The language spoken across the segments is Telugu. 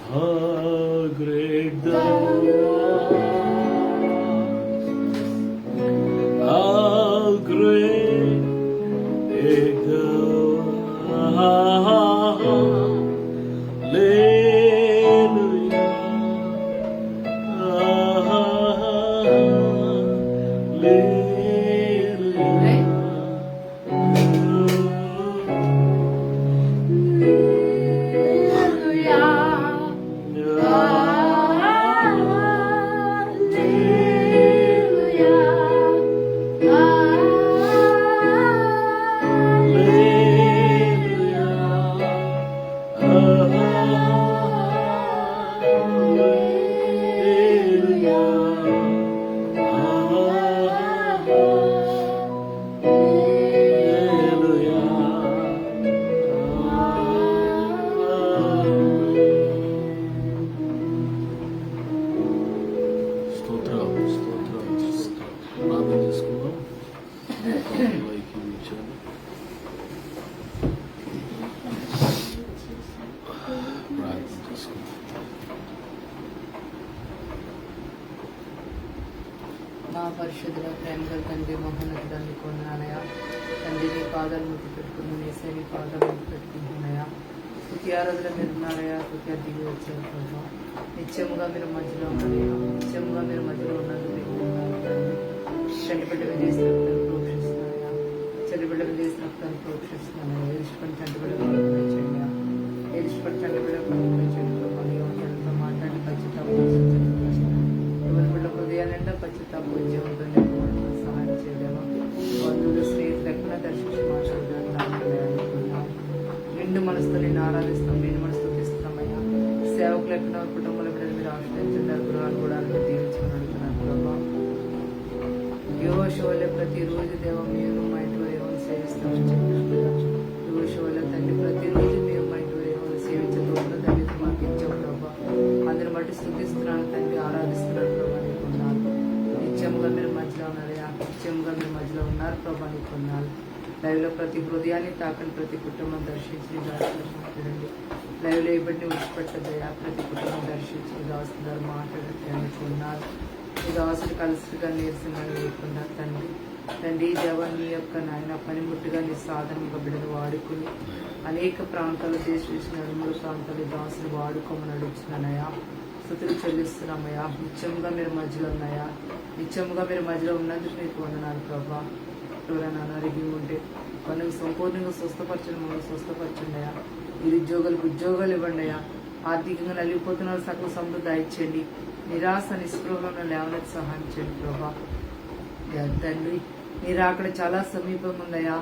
How great thou art, how great thou art. Hallelujah, ప్రార్థన చేసుకుందాం. ప్రార్థన చేసుకుందాం. మా పరిశుద్ధుల ప్రేమగల తండ్రి మహోన్నతుడానికి కొందనాలయ తండ్రి నీ పాదాలు ముట్టి పెట్టుకుని నేసే నీ పాదాలు ముట్టి పెట్టుకుంటున్నాయా స్థుతి ఆరాధన మీరు ఉన్నారయా స్థుతి దిగి వచ్చారు ప్రభావ నిత్యముగా మీరు మధ్యలో ఉన్నారయ్యా నిత్యముగా మీరు మధ్యలో ఉన్నందుకు మీకు ఉన్నారు తండ్రి చంటిబిడ్డలు చేసిన రక్తాన్ని ప్రోక్షిస్తున్నాయా చంటిబిడ్డలు చేసిన రక్తాన్ని ప్రోక్షిస్తున్నాయా ఎలిసిపడి చంటిబిడ్డలు చేయండి ఎలిసిపడి చంటిబిడ్డలు చేయండి ప్రభావ మాట్లాడి పచ్చితాపు బిడ్డ హృదయాలంటే పచ్చితాపు ఉద్యమంతో సహాయం చేయలేమా బంధువులు స్నేహితులు ఎక్కడ దర్శించి మాట్లాడదాం నిండు మనసుతో నేను ఆరాధిస్తాం నిండు మనసుతో తీస్తున్నామయ్యా సేవకులు ఎక్కడ కుటుంబాల బిడ్డలు మీరు ఆశ్రయించండి గృహాలు కూడా దీవించుకుని అడుగుతున్నాను ప్రభావ యువశోలే ప్రతిరోజు దేవం మేము మా ఇంటి ఏమో సేవిస్తామని చెప్పినట్టుగా యువశోలే తండ్రి ప్రతిరోజు మేము మా ఇంటి ఏమో సేవించకుండా దాన్ని మాకు ఇచ్చాం ప్రభావ అందరిని బట్టి స్థుతిస్తున్నాను తండ్రి ఆరాధిస్తున్నాను ప్రభావ నీకున్నాను నిత్యముగా మీరు మధ్యలో ఉన్నారయ్యా నిత్యముగా మీరు మధ్యలో ఉన్నారు ప్రభావ నీకున్నారు లైవ్లో ప్రతి హృదయాన్ని తాకండి ప్రతి కుటుంబం దర్శించి దాసులు మాట్లాడండి లైవ్లో ఇవ్వండి విడిచిపెట్టదయ్యా ప్రతి కుటుంబం దర్శించి దాస్తున్నారు మాట్లాడుతున్నారు ఈ దాసులు కలిసిగా నీరసంగా లేకుండా తండ్రి తండ్రి దేవ నీ యొక్క నాయన పనిముట్టుగా నీ సాధనంగా బిడ్డను వాడుకుని అనేక ప్రాంతాలు దేశ నడుముల ప్రాంతాలు దాసులు వాడుకోమని అడుగుతున్నానయ్యా స్థుతులు చెల్లిస్తున్నామయ్యా నిత్యముగా మీరు మధ్యలో ఉన్నాయా నిత్యముగా మీరు మధ్యలో ఉన్నందుకు మీకు వందనాలు ప్రభా ఎవరైనా అనారోగ్యం ఉంటే పనులు సంపూర్ణంగా స్వస్థపరచండి మమ్మల్ని స్వస్థపరచండి అయ్యా నిరుద్యోగులకు ఉద్యోగాలు ఇవ్వండి అయ్యా ఆర్థికంగా నలిగిపోతున్న సకల సమృద్ధి ఇచ్చండి నిరాశ నిస్పృహలను లేవనెత్తి సహాయం చేయండి ప్రభా తండ్రి మీరు అక్కడ చాలా సమీపంగా ఉందయ్యా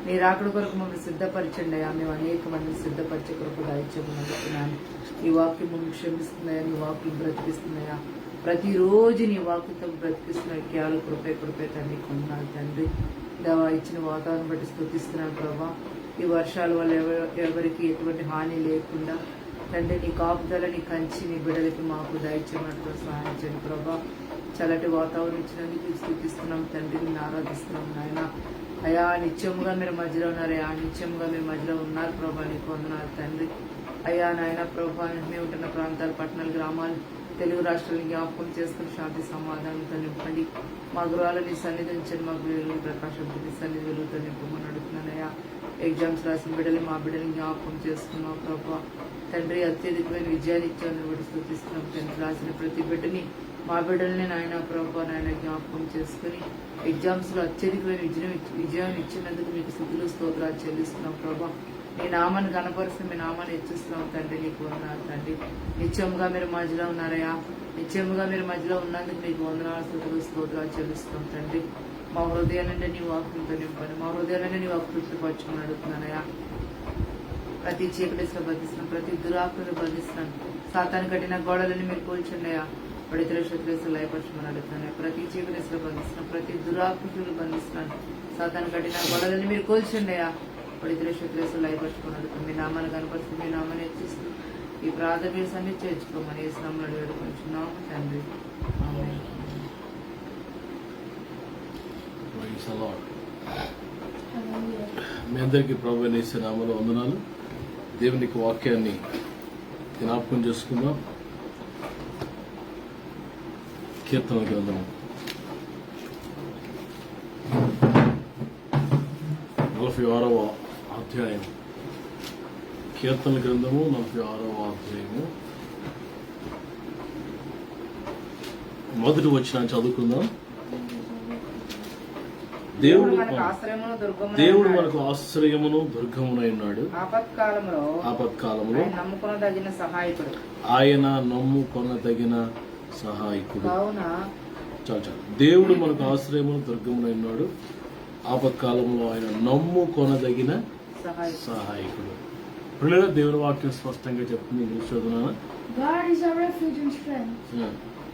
మీరు అక్కడ కొరకు మమ్మల్ని సిద్ధపరచండి అయ్యా మేము అనేక మందిని సిద్ధపరిచే కొరకు దాయిత్యమని అడుగుతున్నాను ఈ వాక్యం మమ్మల్ని క్షమిస్తున్నాయా నీ వాక్యం బ్రతికిస్తున్నాయా ప్రతిరోజు నీ వాక్యంతో బ్రతికిస్తున్నాయి కేవలం కృపే తండ్రి కొన్నాను తండ్రి దేవా ఇచ్చిన వాతావరణం బట్టి స్తుతిస్తున్నాను ప్రభా ఈ వర్షాల వల్ల ఎవరికి ఎటువంటి హాని లేకుండా తండ్రి నీ కాపుదల నీ కంచి నీ బిడ్డలకి మాకు దయచేయమన్నట్టు సహాయం చేయండి ప్రభా చల్లటి వాతావరణం ఇచ్చినందుకు స్థుతిస్తున్నాం తండ్రి నేను ఆరాధిస్తున్నాం నాయన అయా నిత్యముగా మీరు మధ్యలో ఉన్నారయ్యా నిత్యముగా మీరు మధ్యలో ఉన్నారు ప్రభా నీకు వందనాలు తండ్రి అయ్యా నాయన ప్రభా మేము ఉంటున్న ప్రాంతాలు పట్టణాలు గ్రామాలు తెలుగు రాష్ట్రాలను జ్ఞాపకం చేసుకుని శాంతి సమాధానంతో నింపండి మా గృహాలని సన్నిధించండి మా వెలుగు ప్రకాశం సన్నిధి వెలుగుతో నింపమని అడుగుతున్నానయ్యా ఎగ్జామ్స్ రాసిన బిడ్డలు మా బిడ్డని జ్ఞాపకం చేసుకున్నాం ప్రభా తండ్రి అత్యధికమైన విజయాన్ని ఇచ్చామని కూడా స్థుతిస్తున్నాం తండ్రి రాసిన ప్రతి బిడ్డని మా బిడ్డల్ని నాయన ప్రభా నాయన జ్ఞాపకం చేసుకుని ఎగ్జామ్స్లో అత్యధికమైన విజయాన్ని ఇచ్చినందుకు మీకు స్థుతులు స్తోత్రాలు చెల్లిస్తున్నాం ప్రభా నీ నామాన్ని కనపరుస్తూ మీ నామాన్ని హెచ్చిస్తున్నాం తండ్రి నీకు వందనాలు తండ్రి నిత్యముగా మీరు మధ్యలో ఉన్నారయ్యా నిత్యముగా మీరు మధ్యలో ఉన్నందుకు నీకు వందనాలు స్థుతులు స్తోత్రాలు చెల్లిస్తున్నాం తండ్రి మా హృదయాలంటే నీ వాక్యంతో నింపండి మా హృదయాలంటే నీ వాక్కు తృప్తిపరచమని అడుగుతున్నానయ్యా ప్రతి చీకటిలో బంధిస్తున్నాం ప్రతి దురాకులు బంధిస్తున్నాను సాతాను కట్టిన గోడలని మీరు కూల్చుండయా పడితర శత్రులు లయపరచమని అడుగుతున్నాను ప్రతి చీకటిలో బంధిస్తున్నాం ప్రతి దురాకులు బంధిస్తున్నాను సాతాను కట్టిన గోడలని మీరు కూల్చుండయా పడితర శత్రులు లయపరచుకొని అడుగుతాం మీ నామాన్ని కనపరుస్తూ మీ నామాన్ని హెచ్చిస్తూ ఈ ప్రార్థన అన్ని చేర్చుకోమని ఏ శ్రమలు వేడుకుంటున్నాం తండ్రి మీ అందరికీ ప్రభువైన యేసు నామములో వందనాలు. దేవునికి వాక్యాన్ని జ్ఞాపకం చేసుకుందాం. కీర్తన గ్రంథం 46వ అధ్యాయం. కీర్తన గ్రంథము 46వ అధ్యాయము మొదటి వచనం చదువుకుందాం. దేవుడు మనకు ఆశ్రయమును దుర్గమునై ఉన్నాడు. ఆపత్కాలములో ఆయన నమ్ముకొనదగిన సహాయకుడు. చాలు. దేవుడు మనకు ఆశ్రయమును దుర్గమునై ఉన్నాడు. ఆపత్కాలంలో ఆయన నమ్ముకొనదగిన సహాయకుడు. పిల్లల దేవుని వాక్యం స్పష్టంగా చెప్తుంది. English చదువునా? God is our refuge and strength,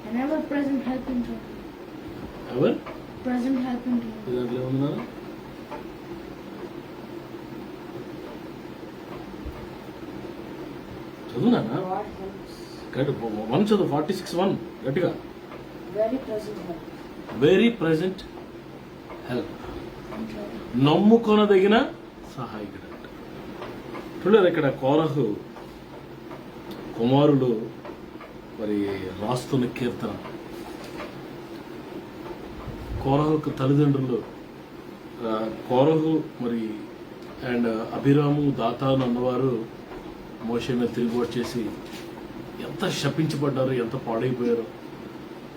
an ever-present help in trouble. Present help in trouble. దాంట్లో ఏమన్నా చదువునా? God helps. వన్ చదువు. 46:1 గట్టిగా. Very present help very present help, in trouble. నమ్ముకొనదగిన సహాయకుడు. పిల్లలు ఇక్కడ కోరహు కుమారులు మరి రాస్తున్న కీర్తన. కోరహుకు తల్లిదండ్రులు కోరహు మరి అండ్ అభిరాము దాతాను అన్నవారు మోషే మీద తిరుగుబాటు చేసి ఎంత శపించబడ్డారు, ఎంత పాడైపోయారు.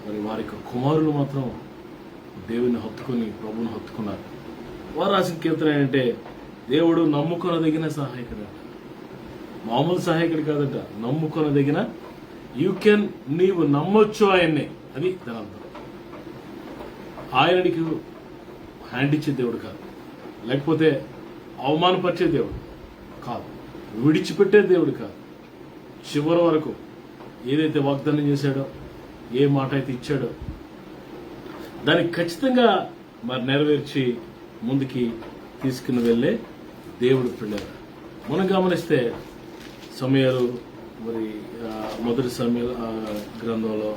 మరి వారి యొక్క కుమారులు మాత్రం దేవుని హత్తుకొని ప్రభువుని హత్తుకున్నారు. వారు రాసిన కీర్తన ఏంటంటే దేవుడు నమ్ముకొనదగిన సహాయకుడు. మామూలు సహాయకుడు కాదంట, నమ్ముకొనదగిన. నీవు నమ్మొచ్చు ఆయన్ని, అది దాని అర్థం. ఆయన నీకు హ్యాండ్ ఇచ్చే దేవుడు కాదు, లేకపోతే అవమానపరిచే దేవుడు కాదు, విడిచిపెట్టే దేవుడు కాదు. చివరి వరకు ఏదైతే వాగ్దానం చేశాడో, ఏ మాట అయితే ఇచ్చాడో దానికి ఖచ్చితంగా మరి నెరవేర్చి ముందుకి తీసుకుని వెళ్ళే దేవుడు పిల్లలు. మనం గమనిస్తే సమయాలు మరి మొదటి సమయ గ్రంథంలో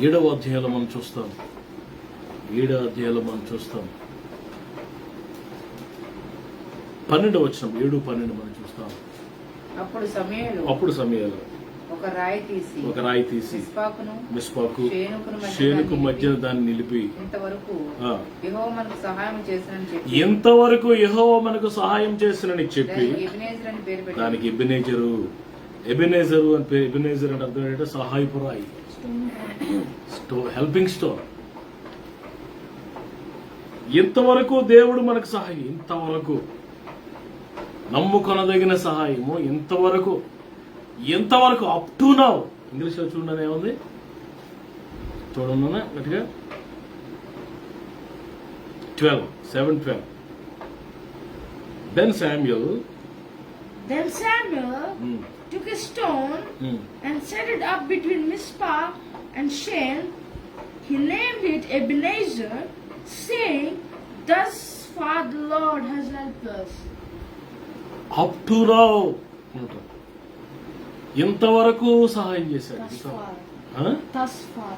7వ అధ్యాయంలో మనం చూస్తాం. 7వ అధ్యాయంలో మనం చూస్తాం 12వ వచనం, 7-12 మనం చూస్తాం. అప్పుడు సమయాలు ఒక రాయి తీసి మిస్పాకు షేనుకు మధ్య దాన్ని నిలిపి ఎంతవరకు యెహోవా మనకు సహాయం చేసినని చెప్పి దానికి ఎబెనేజరు అని పేరు. ఎబెనేజర్ అంటే అర్థం ఏంటంటే సహాయపు రాయి, హెల్పింగ్ స్టోన్. ఎంతవరకు దేవుడు మనకు సహాయం, ఇంతవరకు నమ్ముకొనదగిన సహాయము ఎంతవరకు అప్ టు నౌ. ఇంగ్లీష్ లో చూడండి ఏముంది, చూడన్నా గట్టిగా 7:12. Then Samuel took a stone and set it up between Mizpah and Shen. He named it Ebenezer, saying, "Thus far the Lord has helped us." Up to now, ఇంతవరకు సహాయం చేశాడు. Thus far.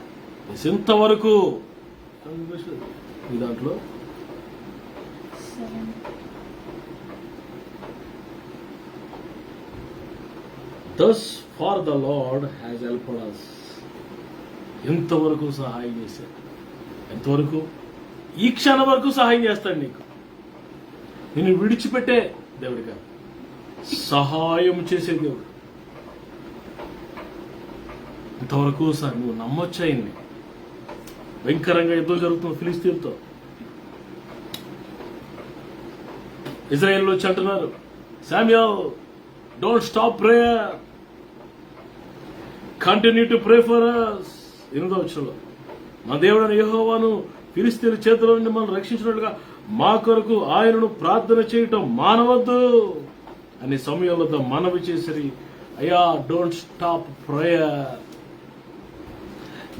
ఇంతవరకు ఈ దాంట్లో 7. Thus far the Lord has helped us. ఎంతవరకు సహాయం చేశాడు, ఎంతవరకు, ఈ క్షణం వరకు సహాయం చేస్తాడు నీకు. నిన్ను విడిచిపెట్టే దేవుడు కాదు, సహాయం చేసే దేవుడు. ఇంతవరకు సార్ నువ్వు నమ్మొచ్చాయింది. భయంకరంగా యుద్ధం జరుగుతుంది ఫిలిస్తీన్తో. ఇజ్రాయెల్ వచ్చి అంటున్నారు, Samuel, don't stop prayer, continue to pray for us. 8వ వచనంలో మా దేవుడైన యెహోవాను ఫిలిస్తీన్ల చేతిలో నుండి మనం రక్షించినట్లుగా మా కొరకు ఆయనను ప్రార్థన చేయటం మానవద్దు అని సమయంలో మనవి చేసి, అయ్యా డోంట్ స్టాప్ ప్రేయర్,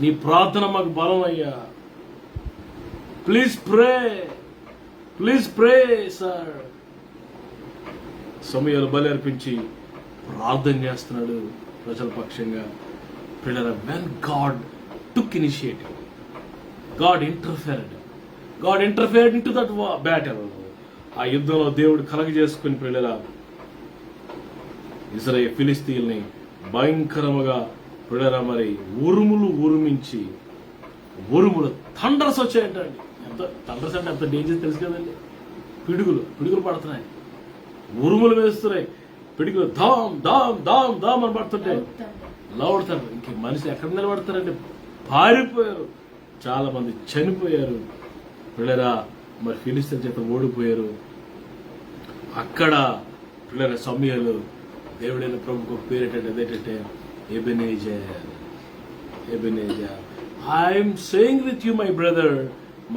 నీ ప్రార్థన మాకు బలం అయ్యా, ప్లీజ్ ప్రే సార్. సమయాలు బలి అర్పించి ప్రార్థన చేస్తున్నాడు ప్రజల పక్షంగా. When God took initiative, God interfered into that battle. ఆ యుద్ధంలో దేవుడు కలగజేసుకుని పిల్లరా ఇజ్రాయేల్ ఫిలిస్తీన్ని భయంకరముగా పిల్లరా మరి ఉరుమించి ఉరుములు థండర్స్ వచ్చాయంటండి. ఎంత థండర్స్ అంటే ఎంత డేంజర్ తెలుసు కదండి. పిడుగులు పడుతున్నాయి, ఉరుములు వేస్తున్నాయి, పిడుగులు ధామ్ ధామ్ ధామ్ ధామ్ అని పడుతుంటే లౌడ్ థండర్. ఇంక మనిషి ఎక్కడ నిలబడతారంటే పారిపోయారు, చాలా మంది చనిపోయారు పిల్లరా. మరి ఫిలిస్తీన్ చేత ఓడిపోయారు. అక్కడ పిల్లల సమయాలు దేవుడైన ప్రభుకు పేరు ఏంటంటే Ebenezer. I'm saying with you my brother,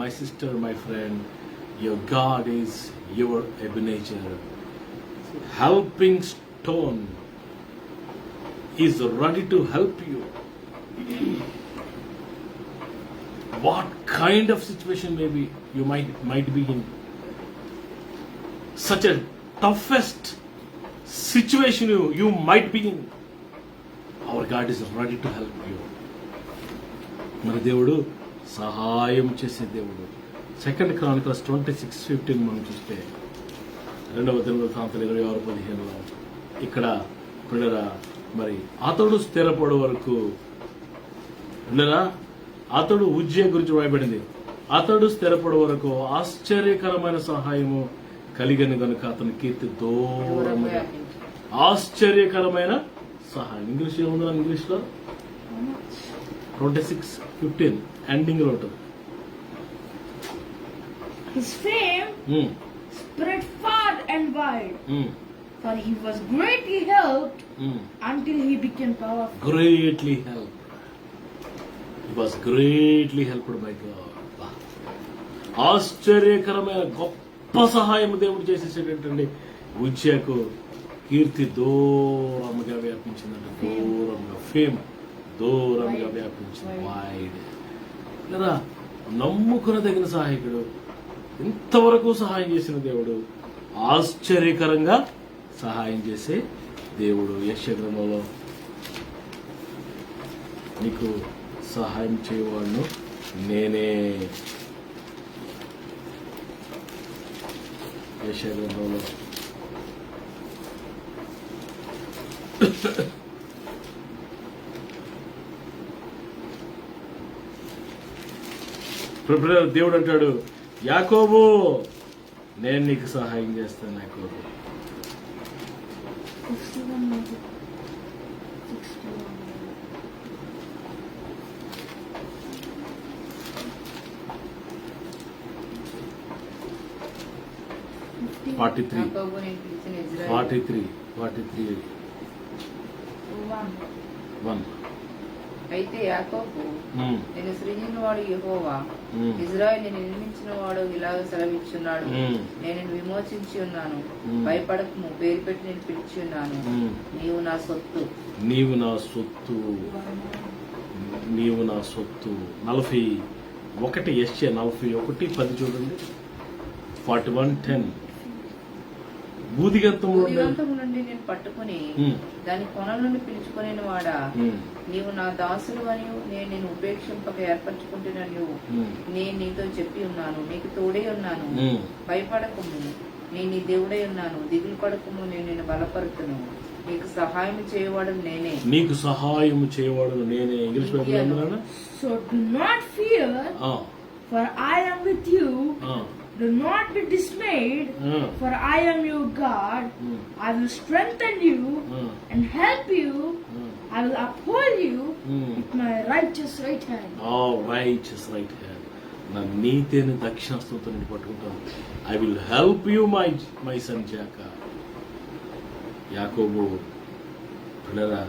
my sister, my friend, your God is your Ebenezer. Helping stone is ready to help you. What kind of situation maybe you might be in? Such a toughest situation you might be in. Our God is ready to help you. మన దేవుడు సహాయం చేసే దేవుడు. 2 Chronicles 26:15 మనం చూస్తే 2వ దినవృత్తాంతాలు 26:15 ఇక్కడ పిల్లరా మరి అతడు స్థిరపడు వరకు పిల్లరా అతడు ఉజ్జయ గురించి రాయబడింది. అతడు స్థిరపడు వరకు ఆశ్చర్యకరమైన సహాయము కలిగని గనుక అతని కీర్తి దూరముగా. ఆశ్చర్యకరమైన సహాయం ఇంగ్లీష్ ఏముందా? ఇంగ్లీష్ లో 26:15 ఎండింగ్ లో ఉంటుంది. His fame spread far and wide, for he was greatly helped until he became powerful. Greatly helped. He was greatly helped by God. ఆశ్చర్యకరమైన గొప్ప సహాయం దేవుడు చేసేసేటండి. ఉజ్జయకు కీర్తి దూరంగా వ్యాపించిందంటే దూరంగా, ఫేమ్ దూరంగా వ్యాపించింది. వైడ్ లేదా నమ్ముకునదగిన సహాయకుడు, ఇంతవరకు సహాయం చేసిన దేవుడు, ఆశ్చర్యకరంగా సహాయం చేసే దేవుడు. యెషయా గ్రంథంలో నీకు సహాయం చేయవాడును నేనే. యెషయా గ్రంథంలో దేవుడు అంటాడు, యాకోబు నేను నీకు సహాయం చేస్తాను. యాకోబు 43:1 అయితే యాకోబు నేను సృజించిన వాడు యెహోవా, ఇజ్రాయేలు నిర్మించిన వాడు ఇలాగ సెలవిచ్చున్నాడు, నేను విమోచించి ఉన్నాను, భయపడకము, పేరు పెట్టి నేను పిలిచి ఉన్నాను, నీవు నా సొత్తు. 41 యెషయా 41:10 చూడండి. 41:10 భూదిగంతము నుండి నేను పట్టుకుని దాని కొనల నుండి పిలుచుకునే వాడా, నీవు నా దాసులు అని నేను నిన్ను ఉపేక్షింపక ఏర్పరచుకుంటున్నాను. నేను నీతో చెప్పి ఉన్నాను, నీకు తోడే ఉన్నాను, భయపడకము, నేను నీ దేవుడై ఉన్నాను, దిగులు పడకము, నేను నిన్ను బలపరుతును, నీకు సహాయం చేయవాడు నేనే. English Bible. So do not fear, for I am with you. Do not be dismayed, for I am your God. I will strengthen you and help you. I will uphold you with my righteous right hand. Righteous right hand. నా నీతిని దక్షిణాస్తంతో నేను పట్టుకుంటాను. I will help you, my son Jacob. యాకోబు పిల్లరా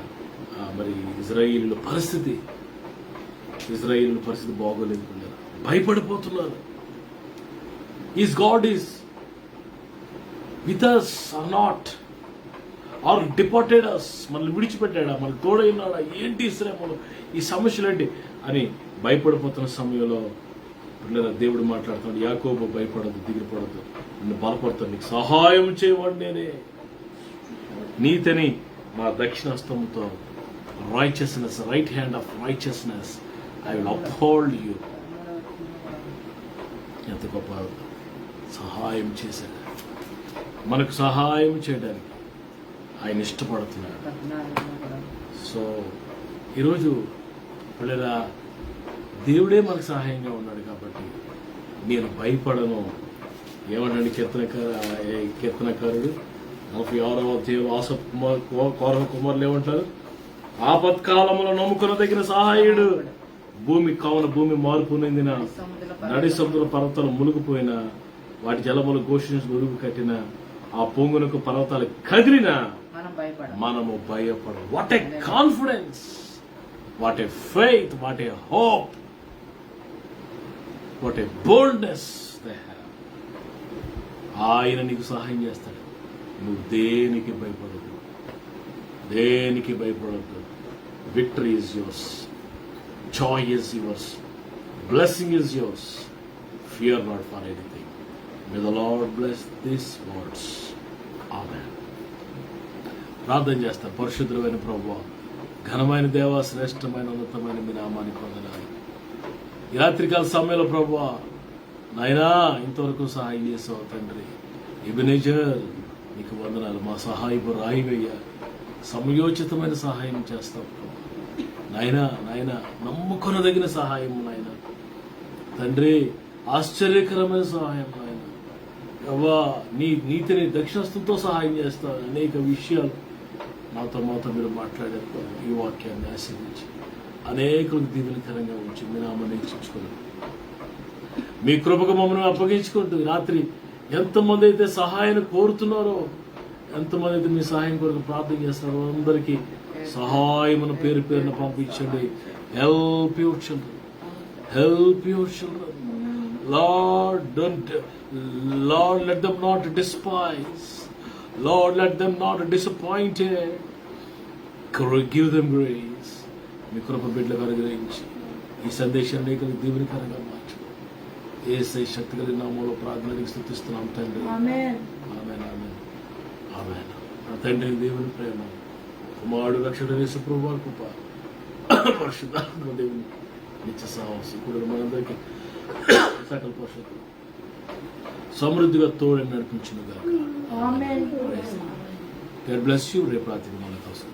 మరి ఇజ్రాయేలు పరిస్థితి బాగోలేదు పిల్లరా, భయపడిపోతున్నారు. Is God is with us or not? Or deported us? మనల్ని విడిచిపెట్టాడా, మనల్ని తోడైనాడా, ఏంటి శ్రమలు, ఈ సమస్యలు ఏంటి అని భయపడిపోతున్న సమయంలో పిల్లల దేవుడు మాట్లాడుతున్నాడు, యాకోబు భయపడదు, దిగిపడదు, నిన్ను బలపడతాను, నీకు సహాయం చేయవాడు నేనే. నీతిని నా దక్షిణాస్తముతో, righteousness, right hand of righteousness, I will uphold you. ఎంత గొప్ప సహాయం చేశాడు. మనకు సహాయం చేయడానికి ఆయన ఇష్టపడుతున్నాడు. 14 సో ఈరోజు పిల్లల దేవుడే మనకు సహాయంగా ఉన్నాడు కాబట్టి నేను భయపడను. ఏమన్నాడు కీర్తనకారుడు 46వ అధ్యాయంలో ఆసఫ్ కోరహ కుమారులు ఏమంటారు? ఆపత్కాలంలో నమ్ముకునదగిన సహాయుడు. భూమి మార్పు నిందిన నడి సముద్ర పర్వతాలు మునిగిపోయిన వాటి జలములు ఘోషించి మురుగు కట్టిన ఆ పొంగునకు పర్వతాలు కదిలిన మనము భయపడం. What a confidence, what a faith, what a hope, what a boldness they have. ఆయన నీకు సహాయం చేస్తాడు. నువ్వు దేనికి భయపడద్దు, దేనికి భయపడద్దు. Victory is yours, joy is yours, blessing is yours. Fear not for anything. May the lord bless this words. Amen. ప్రార్థన చేస్తాను. పరిశుద్ధమైన ప్రభువా, ఘనమైన దేవా, శ్రేష్టమైన ఉన్నతమైన మీ నామానికి వందనాలు. ఈ రాత్రికాల సమయంలో ప్రభువా నాయనా ఇంతవరకు సహాయం చేసావు తండ్రి. ఎబెనెజర్ నీకు వందనాలు. మా సహాయపు రాయివయ్యా, సమయోచితమైన సహాయం చేస్తావు నాయనా. నమ్ముకొనదగిన సహాయం నాయన తండ్రి, ఆశ్చర్యకరమైన సహాయం నాయన. అవ్వా నీ నీతిని దక్షిణస్థంతో సహాయం చేస్తావు. అనేక విషయాలు మాతో మీరు మాట్లాడారు. ఈ వాక్యాన్ని ఆశీర్వదించి అనేకులకు దీవెనకరంగా ఉంచి మీ నామాన్ని హెచ్చించుకోండి. మీ కృపకు మమ్మల్ని అప్పగించుకుంటూ రాత్రి ఎంతమంది అయితే సహాయాన్ని కోరుతున్నారో, ఎంతమంది అయితే మీ సహాయం కొరకు ప్రార్థన చేస్తారో అందరికీ సహాయమును పేరు పేరున పంపించండి. Help your children, help your children. Lord, let them not despise. Lord, let them not disappointed. Give them grace. మీ కృప బిడ్డలకు అనుగ్రహించి ఈ సందేశాన్ని దీవెనకరంగా మార్చు. యేసయ్య శక్తి కలిగిన నామములో ప్రార్థనకి స్తుతిస్తున్నాం తండ్రి. ఆమేన్, ఆమేన్, ఆమేన్. నా తండ్రి దేవుని ప్రేమ, కుమారుడు రక్షకుడైన యేసు ప్రభువు కృప, పరిశుద్ధాత్మ దేవుని నిత్య సహవాసం కూడా మనందరికీ సకల పరిశుద్ధులు సమృద్ధిగా తోడని నడిపించును గాక. ఆమేన్. God bless you. రేపు రాత్రి మన కోసం.